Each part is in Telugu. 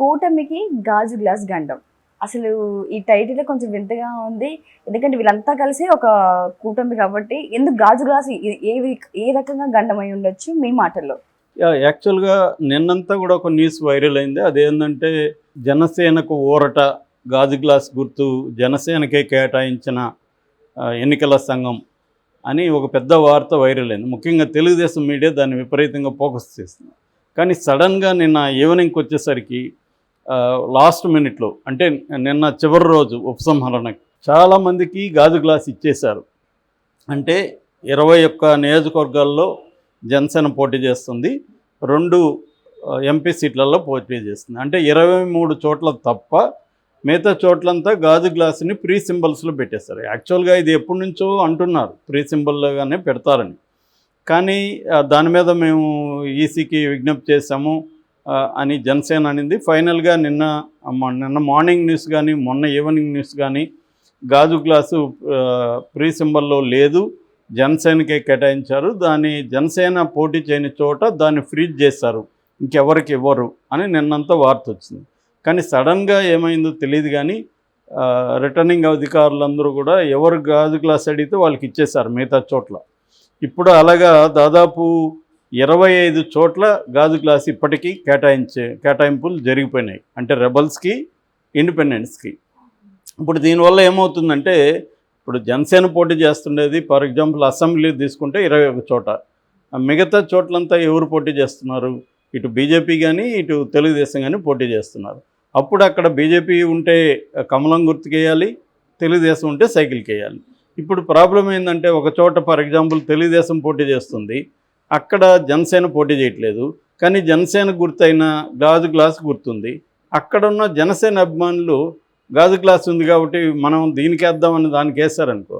కూటమికి గాజు గ్లాస్ గండం. అసలు ఈ టైటిలే కొంచెం వింతగా ఉంది. ఎందుకంటే వీళ్ళంతా కలిసి ఒక కూటమి కాబట్టి ఎందుకు గాజు గ్లాస్ ఏ రకంగా గండం అయి ఉండొచ్చు మీ మాటల్లో? యాక్చువల్‌గా నిన్నంతా కూడా ఒక న్యూస్ వైరల్ అయింది. అదేందంటే జనసేనకు ఊరట, గాజు గ్లాస్ గుర్తు జనసేనకే కేటాయించిన ఎన్నికల సంఘం అని ఒక పెద్ద వార్త వైరల్ అయింది. ముఖ్యంగా తెలుగుదేశం మీడియా దాన్ని విపరీతంగా ఫోకస్ చేస్తుంది. కానీ సడన్‌గా నిన్న ఈవినింగ్‌కి వచ్చేసరికి లాస్ట్ మినిట్‌లో అంటే నిన్న చివరి రోజు ఉపసంహరణకి చాలామందికి గాజు గ్లాస్ ఇచ్చేశారు. అంటే 21 నియోజకవర్గాల్లో జనసేన పోటీ చేస్తుంది. 2 ఎంపీ సీట్లలో పోటీ చేస్తుంది. అంటే 23 చోట్ల తప్ప మిగతా చోట్లంతా గాజు గ్లాసుని ప్రీ సింబల్స్లో పెట్టేస్తారు. యాక్చువల్గా ఇది ఎప్పటి నుంచో అంటున్నారు ప్రీ సింబల్గానే పెడతారని. కానీ దాని మీద మేము ఈసీకి విజ్ఞప్తి చేశాము అని జనసేన అనింది. ఫైనల్గా నిన్న మార్నింగ్ న్యూస్ కానీ మొన్న ఈవినింగ్ న్యూస్ కానీ గాజు గ్లాసు ప్రీ సింబల్లో లేదు, జనసేనకే కేటాయించారు. దాన్ని జనసేన పోటీ చేయని చోట దాన్ని ఫ్రీజ్ చేశారు, ఇంకెవరికి ఇవ్వరు అని నిన్నంతా వార్త వచ్చింది. కానీ సడన్గా ఏమైందో తెలియదు కానీ రిటర్నింగ్ అధికారులందరూ కూడా ఎవరు గాజు గ్లాస్ అడిగితే వాళ్ళకి ఇచ్చేశారు మిగతా చోట్ల. ఇప్పుడు అలాగా దాదాపు 25 చోట్ల గాజు గ్లాస్ ఇప్పటికీ కేటాయింపులు జరిగిపోయినాయి. అంటే రెబల్స్కి, ఇండిపెండెంట్స్కి. ఇప్పుడు దీనివల్ల ఏమవుతుందంటే ఇప్పుడు జనసేన పోటీ చేస్తుండేది ఫర్ ఎగ్జాంపుల్ అసెంబ్లీ తీసుకుంటే 21 చోట, మిగతా చోట్లంతా ఎవరు పోటీ చేస్తున్నారు? ఇటు బీజేపీ కానీ ఇటు తెలుగుదేశం కానీ పోటీ చేస్తున్నారు. అప్పుడు అక్కడ బీజేపీ ఉంటే కమలం గుర్తుకేయాలి, తెలుగుదేశం ఉంటే సైకిల్కి వేయాలి. ఇప్పుడు ప్రాబ్లం ఏంటంటే ఒక చోట ఫర్ ఎగ్జాంపుల్ తెలుగుదేశం పోటీ చేస్తుంది, అక్కడ జనసేన పోటీ చేయట్లేదు. కానీ జనసేన గుర్తైన గాజు గ్లాస్ గుర్తుంది. అక్కడున్న జనసేన అభిమానులు గాజు గ్లాస్ ఉంది కాబట్టి మనం దీనికి వేద్దామని దానికి వేస్తారనుకో,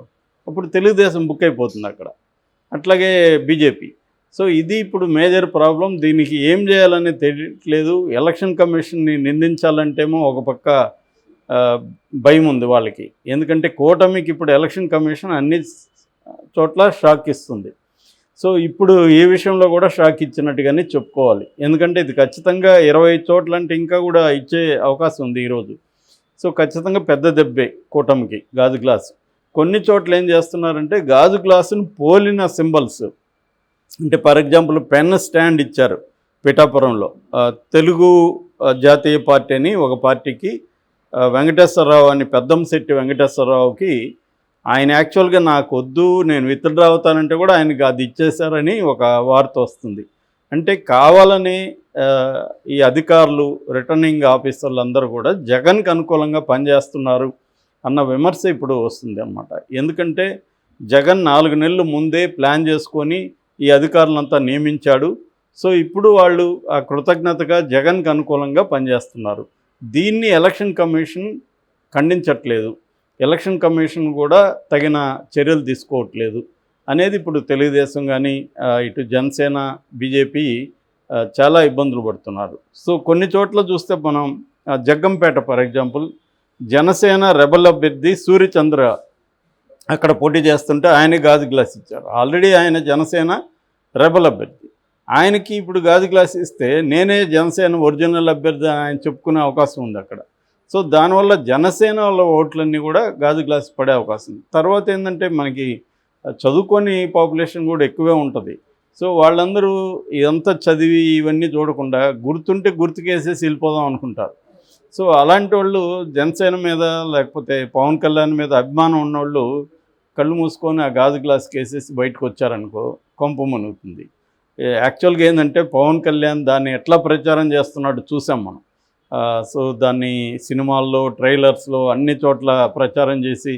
అప్పుడు తెలుగుదేశం బుక్ అయిపోతుంది అక్కడ. అట్లాగే బీజేపీ. సో ఇది ఇప్పుడు మేజర్ ప్రాబ్లం. దీనికి ఏం చేయాలనేది తెలియట్లేదు. ఎలక్షన్ కమిషన్ని నిందించాలంటేమో ఒక పక్క భయం ఉంది వాళ్ళకి. ఎందుకంటే కూటమికి ఇప్పుడు ఎలక్షన్ కమిషన్ అన్ని చోట్ల షాక్ ఇస్తుంది. సో ఇప్పుడు ఈ విషయంలో కూడా షాక్ ఇచ్చినట్టుగానే చెప్పుకోవాలి. ఎందుకంటే ఇది ఖచ్చితంగా 20 చోట్ల అంటే ఇంకా కూడా ఇచ్చే అవకాశం ఉంది ఈరోజు. సో ఖచ్చితంగా పెద్ద దెబ్బే కూటమికి గాజు గ్లాసు. కొన్ని చోట్ల ఏం చేస్తున్నారంటే గాజు గ్లాసును పోలిన సింబల్స్, అంటే ఫర్ ఎగ్జాంపుల్ పెన్ స్టాండ్ ఇచ్చారు పిఠాపురంలో. తెలుగు జాతీయ పార్టీ అని ఒక పార్టీకి వెంకటేశ్వరరావు అని పెద్దంశెట్టి వెంకటేశ్వరరావుకి ఆయన యాక్చువల్గా నాకు వద్దు నేను విత్డ్రా అవుతానంటే కూడా ఆయనకి అది ఇచ్చేశారని ఒక వార్త వస్తుంది. అంటే కావాలని ఈ అధికారులు, రిటర్నింగ్ ఆఫీసర్లు అందరూ కూడా జగన్కి అనుకూలంగా పనిచేస్తున్నారు అన్న విమర్శ ఇప్పుడు వస్తుంది అన్నమాట. ఎందుకంటే జగన్ 4 నెలలు ముందే ప్లాన్ చేసుకొని ఈ అధికారులంతా నియమించాడు. సో ఇప్పుడు వాళ్ళు ఆ కృతజ్ఞతగా జగన్కి అనుకూలంగా పనిచేస్తున్నారు. దీన్ని ఎలక్షన్ కమిషన్ ఖండించట్లేదు. ఎలక్షన్ కమిషన్ కూడా తగిన చర్యలు తీసుకోవట్లేదు అనేది ఇప్పుడు తెలుగుదేశం కానీ ఇటు జనసేన, బీజేపీ చాలా ఇబ్బందులు పడుతున్నారు. సో కొన్ని చోట్ల చూస్తే మనం Jaggampeta for example Janasena rebel అభ్యర్థి సూర్యచంద్ర అక్కడ పోటీ చేస్తుంటే ఆయన గాజు గ్లాస్ ఇచ్చారు. ఆల్రెడీ ఆయన జనసేన రెబల్ అభ్యర్థి, ఆయనకి ఇప్పుడు గాజు గ్లాస్ ఇస్తే నేనే జనసేన ఒరిజినల్ అభ్యర్థి ఆయన చెప్పుకునే అవకాశం ఉంది అక్కడ. సో దానివల్ల జనసేన వాళ్ళ ఓట్లన్నీ కూడా గాజు గ్లాస్ పడే అవకాశం ఉంది. తర్వాత ఏంటంటే మనకి చదువుకొని పాపులేషన్ కూడా ఎక్కువే ఉంటుంది. సో వాళ్ళందరూ ఇదంతా చదివి ఇవన్నీ చూడకుండా గుర్తుంటే గుర్తుకేసేసి వెళ్ళిపోదాం అనుకుంటారు. సో అలాంటి వాళ్ళు జనసేన మీద లేకపోతే పవన్ కళ్యాణ్ మీద అభిమానం ఉన్నవాళ్ళు కళ్ళు మూసుకొని ఆ గాజు గ్లాస్కి వేసేసి బయటకు వచ్చారనుకో కొంప మునుగుతుంది. యాక్చువల్గా ఏంటంటే పవన్ కళ్యాణ్ దాన్ని ఎట్లా ప్రచారం చేస్తున్నాడు చూసాం మనం. సో దాన్ని సినిమాల్లో, ట్రైలర్స్లో అన్ని చోట్ల ప్రచారం చేసి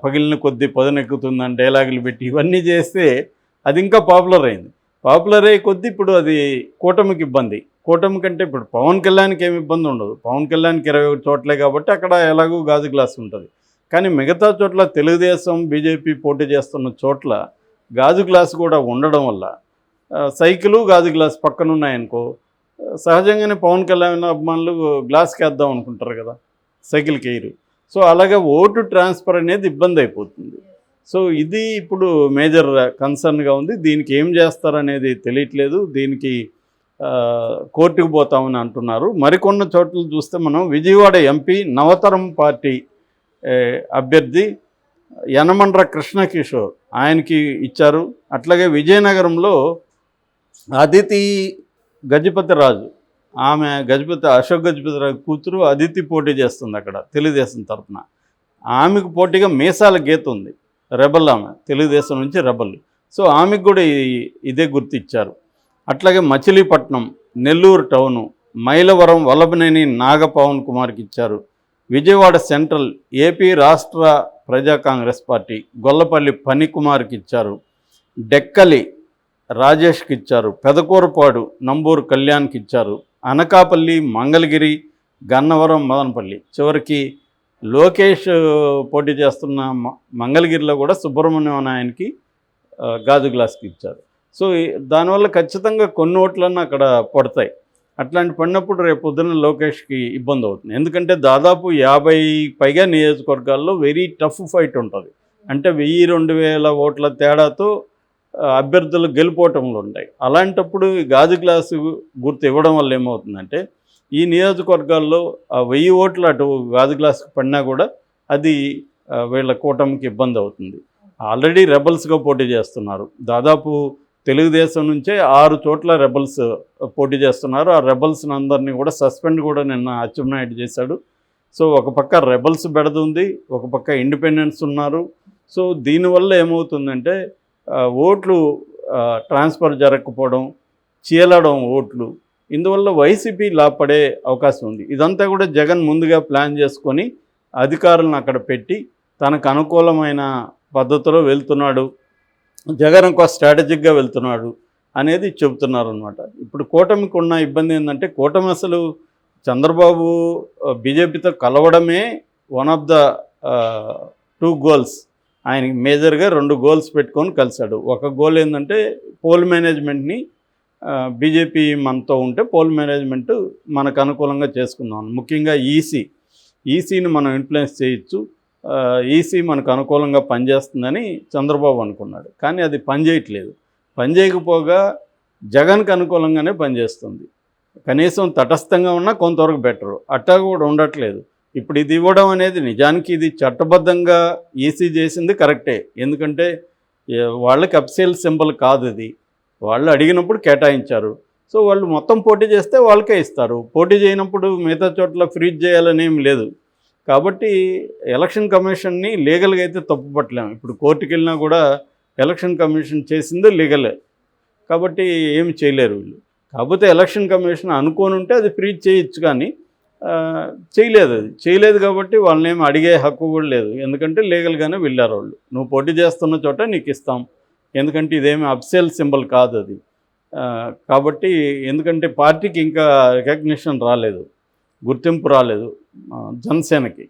పగిలిన కొద్దీ పదునెక్కుతుందని డైలాగులు పెట్టి ఇవన్నీ చేస్తే అది ఇంకా పాపులర్ అయింది. పాపులర్ అయ్యే కొద్దీ ఇప్పుడు అది కూటమికి ఇబ్బంది. కూటమి కంటే ఇప్పుడు పవన్ కళ్యాణ్కి ఏమి ఇబ్బంది ఉండదు. పవన్ కళ్యాణ్కి 21 చోట్లే కాబట్టి అక్కడ ఎలాగూ గాజు గ్లాస్ ఉంటుంది. కానీ మిగతా చోట్ల తెలుగుదేశం, బీజేపీ పోటీ చేస్తున్న చోట్ల గాజు గ్లాస్ కూడా ఉండడం వల్ల సైకిలు, గాజు గ్లాస్ పక్కన ఉన్నాయనుకో సహజంగానే పవన్ కళ్యాణ్ అభిమానులు గ్లాస్కి వేద్దాం అనుకుంటారు కదా, సైకిల్కి వేయరు. సో అలాగే ఓటు ట్రాన్స్ఫర్ అనేది ఇబ్బంది అయిపోతుంది. సో ఇది ఇప్పుడు మేజర్ కన్సర్న్గా ఉంది. దీనికి ఏం చేస్తారనేది తెలియట్లేదు. దీనికి కోర్టుకు పోతామని అంటున్నారు. మరికొన్న చోట్ల చూస్తే మనం విజయవాడ ఎంపీ నవతరం పార్టీ అభ్యర్థి యనమండ్ర కృష్ణకిషోర్ ఆయనకి ఇచ్చారు. అట్లాగే విజయనగరంలో అదితి గజపతి రాజు, ఆమె అశోక్ గజపతి రాజు కూతురు అదితి పోటీ చేస్తుంది అక్కడ తెలుగుదేశం తరఫున. ఆమెకు పోటీగా మీసాల గీత ఉంది, రెబల్, ఆమె తెలుగుదేశం నుంచి రెబల్. సో ఆమెకు కూడా ఇదే గుర్తు ఇచ్చారు. అట్లాగే మచిలీపట్నం, నెల్లూరు టౌను, మైలవరం వల్లభనేని నాగపవన్ కుమార్కి ఇచ్చారు. విజయవాడ సెంట్రల్ ఏపీ రాష్ట్ర ప్రజా కాంగ్రెస్ పార్టీ గొల్లపల్లి ఫణికుమార్కి ఇచ్చారు. డెక్కలి రాజేష్కి ఇచ్చారు. పెదకూరపాడు నంబూరు కళ్యాణ్కి ఇచ్చారు. అనకాపల్లి, మంగళగిరి, గన్నవరం, మదనపల్లి. చివరికి లోకేష్ పోటీ చేస్తున్న మంగళగిరిలో కూడా సుబ్రహ్మణ్యం ఆయనకి గాజు గ్లాస్కి ఇచ్చారు. సో దానివల్ల ఖచ్చితంగా కొన్ని ఓట్లన్నా అక్కడ పడతాయి. అట్లాంటి పడినప్పుడు రేపు పొద్దున్న లోకేష్కి ఇబ్బంది అవుతుంది. ఎందుకంటే దాదాపు 50 పైగా నియోజకవర్గాల్లో వెరీ టఫ్ ఫైట్ ఉంటుంది. అంటే 1000-2000 ఓట్ల తేడాతో అభ్యర్థులు గెలుపోవటంలో ఉంటాయి. అలాంటప్పుడు గాజు గ్లాసు గుర్తు ఇవ్వడం వల్ల ఏమవుతుందంటే ఈ నియోజకవర్గాల్లో 1000 ఓట్లు అటు గాజు గ్లాసుకు పడినా కూడా అది వీళ్ళ కూటమికి ఇబ్బంది అవుతుంది. ఆల్రెడీ రెబల్స్గా పోటీ చేస్తున్నారు. దాదాపు తెలుగుదేశం నుంచే 6 చోట్ల రెబల్స్ పోటీ చేస్తున్నారు. ఆ రెబల్స్ని అందరినీ కూడా సస్పెండ్ కూడా నిన్న అచ్చెన్నాయుడు చేశాడు. సో ఒక పక్క రెబల్స్ బెడదుంది, ఒక పక్క ఇండిపెండెన్స్ ఉన్నారు. సో దీనివల్ల ఏమవుతుందంటే ఓట్లు ట్రాన్స్ఫర్ జరగకపోవడం, చీలడం ఓట్లు, ఇందువల్ల వైసీపీ లాపడే అవకాశం ఉంది. ఇదంతా కూడా జగన్ ముందుగా ప్లాన్ చేసుకొని అధికారులను అక్కడ పెట్టి తనకు అనుకూలమైన పద్ధతిలో వెళ్తున్నాడు, జగన్ ఒక స్ట్రాటజిక్గా వెళ్తున్నాడు అనేది చెబుతున్నారు అనమాట. ఇప్పుడు కూటమికి ఉన్న ఇబ్బంది ఏంటంటే కూటమి అసలు చంద్రబాబు బీజేపీతో కలవడమే వన్ ఆఫ్ ద 2 గోల్స్. ఆయనకి మేజర్గా 2 గోల్స్ పెట్టుకొని కలిశాడు. ఒక గోల్ ఏంటంటే పోల్ మేనేజ్మెంట్ని బీజేపీ మనతో ఉంటే పోల్ మేనేజ్మెంట్ మనకు అనుకూలంగా చేసుకుందాం. ముఖ్యంగా ఈసీని మనం ఇన్ఫ్లుయెన్స్ చేయొచ్చు, ఈసీ మనకు అనుకూలంగా పనిచేస్తుందని చంద్రబాబు అనుకున్నాడు. కానీ అది పనిచేయట్లేదు. పనిచేయకపోగా జగన్కి అనుకూలంగానే పనిచేస్తుంది. కనీసం తటస్థంగా ఉన్నా కొంతవరకు బెటరు. అట్టా కూడా ఉండట్లేదు. ఇప్పుడు ఇది ఇవ్వడం అనేది నిజానికి ఇది చట్టబద్ధంగా ఈసీ చేసింది కరెక్టే. ఎందుకంటే వాళ్ళకి అఫీషియల్ సింబల్ కాదు ఇది. వాళ్ళు అడిగినప్పుడు కేటాయించారు. సో వాళ్ళు మొత్తం పోటీ చేస్తే వాళ్ళకే ఇస్తారు. పోటీ చేయనప్పుడు మిగతా చోట్ల ఫ్రీజ్ చేయాలని ఏం లేదు. కాబట్టి ఎలక్షన్ కమిషన్ని లీగల్గా అయితే తప్పు పట్టలేము. ఇప్పుడు కోర్టుకి వెళ్ళినా కూడా ఎలక్షన్ కమిషన్ చేసింది లీగలే, కాబట్టి ఏమి చేయలేరు వీళ్ళు. కాకపోతే ఎలక్షన్ కమిషన్ అనుకోని ఉంటే అది ఫ్రీజ్ చేయొచ్చు, కానీ చేయలేదు కాబట్టి వాళ్ళని ఏమి అడిగే హక్కు కూడా లేదు. ఎందుకంటే లీగల్గానే వెళ్ళారు వాళ్ళు. నువ్వు పోటీ చేస్తున్న చోట నీకు ఇస్తాం, ఎందుకంటే ఇదేమి అఫీషియల్ సింబల్ కాదు అది. కాబట్టి ఎందుకంటే పార్టీకి ఇంకా రికగ్నిషన్ రాలేదు, గుర్తింపు రాలేదు జనసేనకి.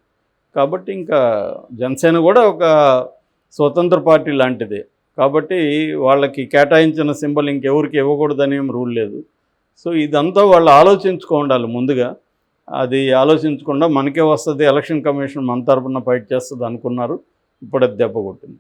కాబట్టి ఇంకా జనసేన కూడా ఒక స్వతంత్ర పార్టీ లాంటిదే. కాబట్టి వాళ్ళకి కేటాయించిన సింబల్ ఇంకెవరికి ఇవ్వకూడదని ఏం రూల్ లేదు. సో ఇదంతా వాళ్ళు ఆలోచించుకోండాలి ముందుగా. అది ఆలోచించకుండా మనకే వస్తుంది, ఎలక్షన్ కమిషన్ మన తరపున ఫైట్ చేస్తుంది అనుకున్నారు. ఇప్పుడు అది దెబ్బ కొట్టింది.